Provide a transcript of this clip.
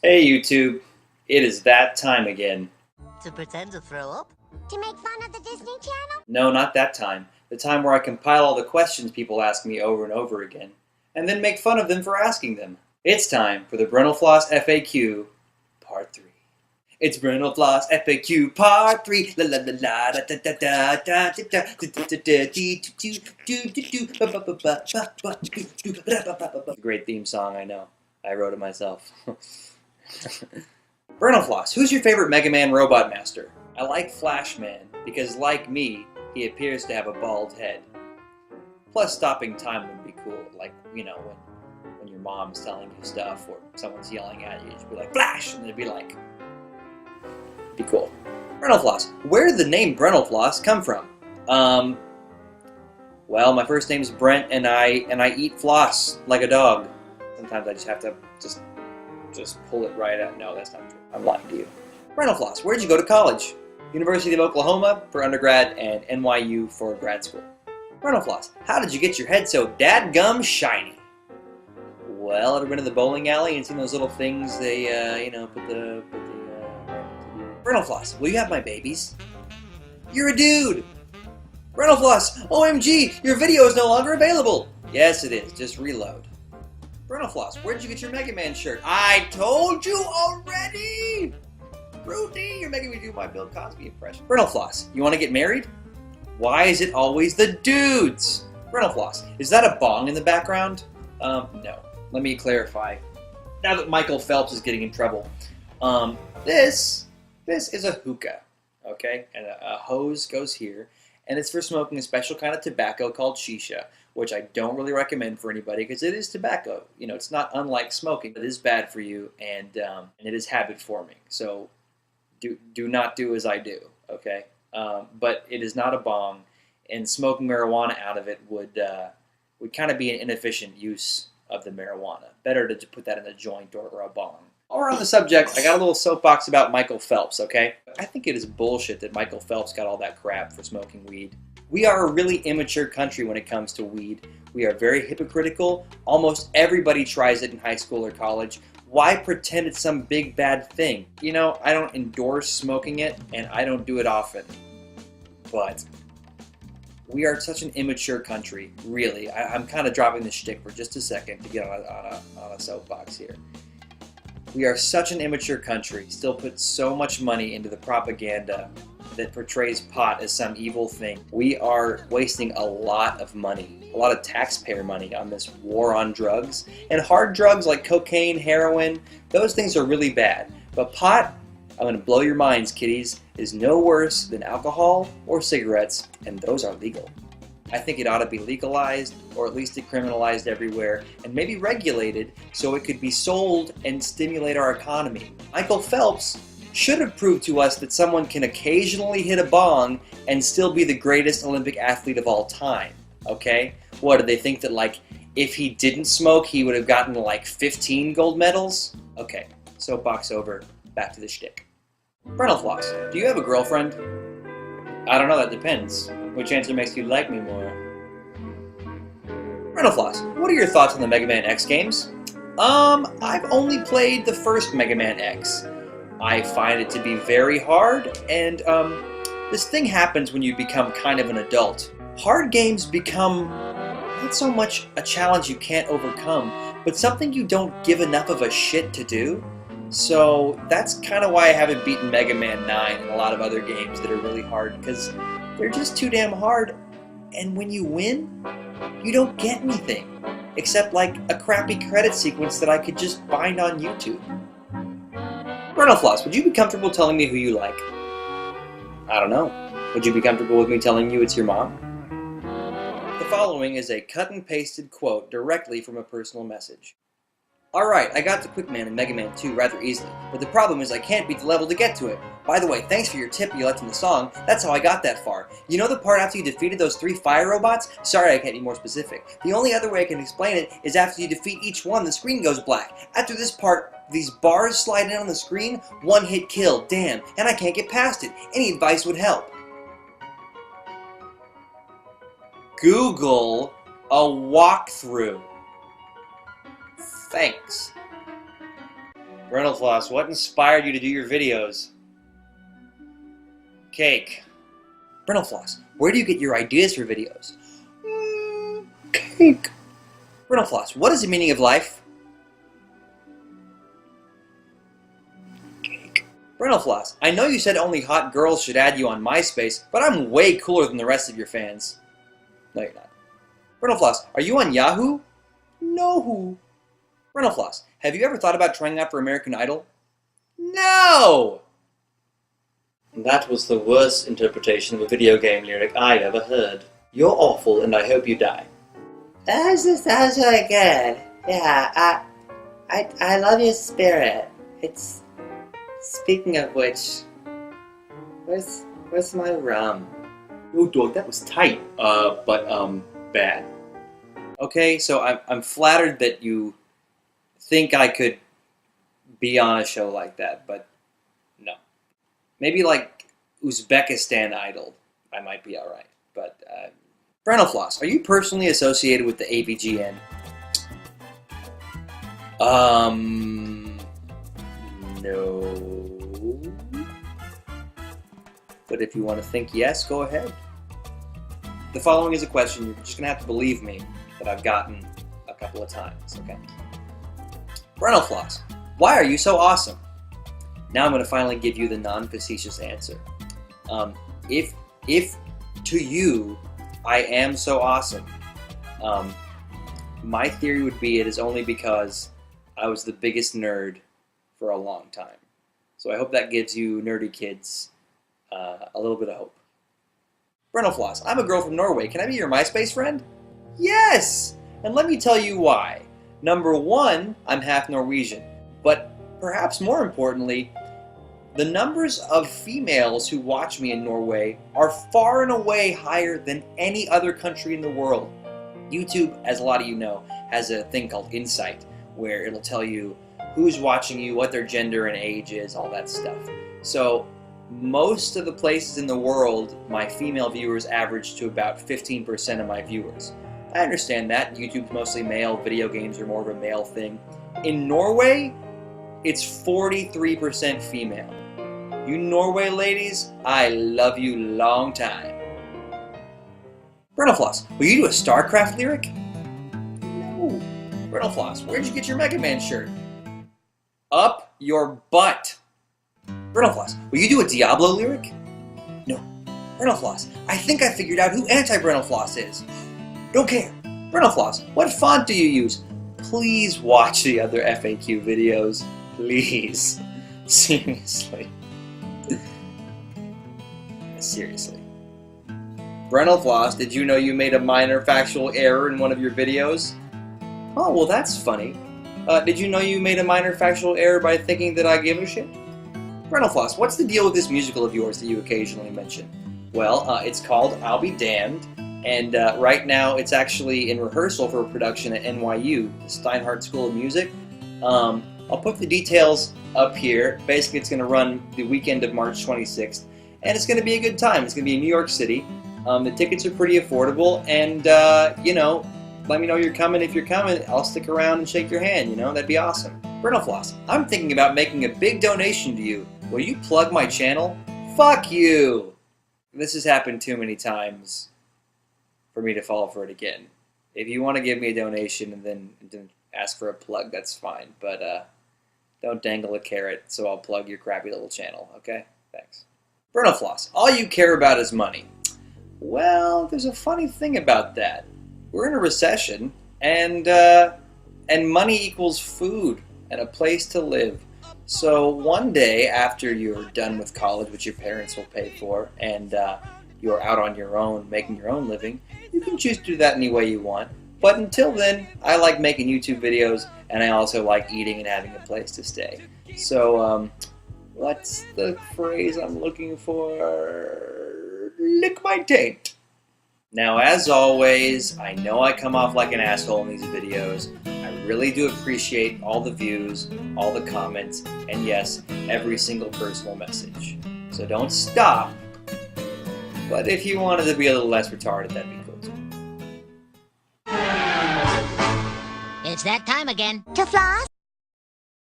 Hey YouTube, it is that time again. To pretend to throw up? To make fun of the Disney Channel? No, not that time. The time where I compile all the questions people ask me over and over again, and then make fun of them for asking them. It's time for the brentalfloss FAQ Part 3. It's brentalfloss FAQ Part 3. La la la la da da da da da da da. Great theme song, I know. I wrote it myself. Brentalfloss, who's your favorite Mega Man robot master? I like Flashman because, like me, he appears to have a bald head. Plus, stopping time would be cool. Like, you know, when your mom's telling you stuff or someone's yelling at you, you'd be like, Flash! And they'd be like, be cool. Brentalfloss, where did the name Brentalfloss come from? Well, my first name's Brent, and I eat floss like a dog. Sometimes I just have to just pull it right out. No, that's not true. I'm lying to you. Brentalfloss, where'd you go to college? University of Oklahoma for undergrad and NYU for grad school. Brentalfloss, how did you get your head so dadgum shiny? Well, ever been to the bowling alley and seen those little things they, put the Brentalfloss, will you have my babies? You're a dude! Brentalfloss, OMG, your video is no longer available! Yes, it is. Just reload. Brentalfloss, where did you get your Mega Man shirt? I told you already! Rudy, you're making me do my Bill Cosby impression. Brentalfloss, you want to get married? Why is it always the dudes? Brentalfloss, is that a bong in the background? No. Let me clarify. Now that Michael Phelps is getting in trouble. This is a hookah, okay? And a hose goes here, and it's for smoking a special kind of tobacco called shisha, which I don't really recommend for anybody because it is tobacco. You know, it's not unlike smoking. It is bad for you, and it is habit forming. So do not do as I do, okay? But it is not a bong, and smoking marijuana out of it would kind of be an inefficient use of the marijuana. Better to put that in a joint or a bong. While we're on the subject, I got a little soapbox about Michael Phelps, okay? I think it is bullshit that Michael Phelps got all that crap for smoking weed. We are a really immature country when it comes to weed. We are very hypocritical. Almost everybody tries it in high school or college. Why pretend it's some big bad thing? You know, I don't endorse smoking it, and I don't do it often. But we are such an immature country, really. I'm kind of dropping the shtick for just a second to get on a soapbox here. We are such an immature country, still put so much money into the propaganda that portrays pot as some evil thing. We are wasting a lot of money, a lot of taxpayer money on this war on drugs. And hard drugs like cocaine, heroin, those things are really bad. But pot, I'm going to blow your minds, kiddies, is no worse than alcohol or cigarettes, and those are legal. I think it ought to be legalized, or at least decriminalized everywhere, and maybe regulated so it could be sold and stimulate our economy. Michael Phelps should have proved to us that someone can occasionally hit a bong and still be the greatest Olympic athlete of all time, okay? What, did they think that, like, if he didn't smoke, he would have gotten, like, 15 gold medals? Okay, soapbox over, back to the shtick. Brentalfloss, do you have a girlfriend? I don't know, that depends. Which answer makes you like me more? Brentalfloss, what are your thoughts on the Mega Man X games? I've only played the first Mega Man X. I find it to be very hard, and this thing happens when you become kind of an adult. Hard games become not so much a challenge you can't overcome, but something you don't give enough of a shit to do. So that's kind of why I haven't beaten Mega Man 9 and a lot of other games that are really hard, because they're just too damn hard, and when you win, you don't get anything, except like a crappy credit sequence that I could just find on YouTube. Brentalfloss, would you be comfortable telling me who you like? I don't know. Would you be comfortable with me telling you it's your mom? The following is a cut and pasted quote directly from a personal message. Alright, I got to Quickman in Mega Man 2 rather easily, but the problem is I can't beat the level to get to it. By the way, thanks for your tip you left in the song, that's how I got that far. You know the part after you defeated those 3 fire robots? Sorry I can't be more specific. The only other way I can explain it is after you defeat each one, the screen goes black. After this part, these bars slide in on the screen, one hit kill, damn, and I can't get past it. Any advice would help. Google a walkthrough. Thanks. Brentalfloss, what inspired you to do your videos? Cake. Brentalfloss, where do you get your ideas for videos? Cake. Brentalfloss, what is the meaning of life? Cake. Brentalfloss, I know you said only hot girls should add you on MySpace, but I'm way cooler than the rest of your fans. No, you're not. Brentalfloss, are you on Yahoo? No. Brentalfloss, have you ever thought about trying out for American Idol? No! That was the worst interpretation of a video game lyric I've ever heard. You're awful, and I hope you die. That was really good. Yeah, I love your spirit. It's... Speaking of which, where's my rum? Oh, dog, that was tight. But bad. Okay, so I'm flattered that you think I could be on a show like that, but no. Maybe like Uzbekistan Idol, I might be alright. But, Brentalfloss, are you personally associated with the AVGN? No. But if you want to think yes, go ahead. The following is a question you're just going to have to believe me that I've gotten a couple of times, okay? Brentalfloss, why are you so awesome? Now I'm going to finally give you the non-facetious answer. If to you I am so awesome, my theory would be it is only because I was the biggest nerd for a long time. So I hope that gives you nerdy kids a little bit of hope. Brentalfloss, I'm a girl from Norway. Can I be your MySpace friend? Yes! And let me tell you why. Number one, I'm half Norwegian. But perhaps more importantly, the numbers of females who watch me in Norway are far and away higher than any other country in the world. YouTube, as a lot of you know, has a thing called Insight, where it'll tell you who's watching you, what their gender and age is, all that stuff. So most of the places in the world, my female viewers average to about 15% of my viewers. I understand that. YouTube's mostly male, video games are more of a male thing. In Norway, it's 43% female. You Norway ladies, I love you long time. Brentalfloss, will you do a StarCraft lyric? No. Brentalfloss, where'd you get your Mega Man shirt? Up your butt. Brentalfloss, will you do a Diablo lyric? No. Brentalfloss, I think I figured out who Anti-Brentalfloss is. Don't care. Brentalfloss, what font do you use? Please watch the other FAQ videos. Please. Seriously. Seriously. Brentalfloss, did you know you made a minor factual error in one of your videos? Oh, well that's funny. Did you know you made a minor factual error by thinking that I give a shit? Brentalfloss, what's the deal with this musical of yours that you occasionally mention? Well, it's called I'll Be Damned, and right now it's actually in rehearsal for a production at NYU, the Steinhardt School of Music. I'll put the details up here. Basically, it's going to run the weekend of March 26th, and it's going to be a good time. It's going to be in New York City. The tickets are pretty affordable, and, you know, let me know you're coming. If you're coming, I'll stick around and shake your hand, you know? That'd be awesome. Brentalfloss, I'm thinking about making a big donation to you. Will you plug my channel? Fuck you! This has happened too many times for me to fall for it again. If you want to give me a donation and then ask for a plug, that's fine. But don't dangle a carrot, so I'll plug your crappy little channel, okay? Thanks. Brentalfloss, all you care about is money. Well, there's a funny thing about that. We're in a recession, and money equals food and a place to live. So one day after you're done with college, which your parents will pay for, and you're out on your own, making your own living, you can choose to do that any way you want. But until then, I like making YouTube videos, and I also like eating and having a place to stay. So, what's the phrase I'm looking for? Lick my taint. Now, as always, I know I come off like an asshole in these videos. I really do appreciate all the views, all the comments, and yes, every single personal message. So don't stop. But if you wanted to be a little less retarded, that'd be cool too. It's that time again. To floss?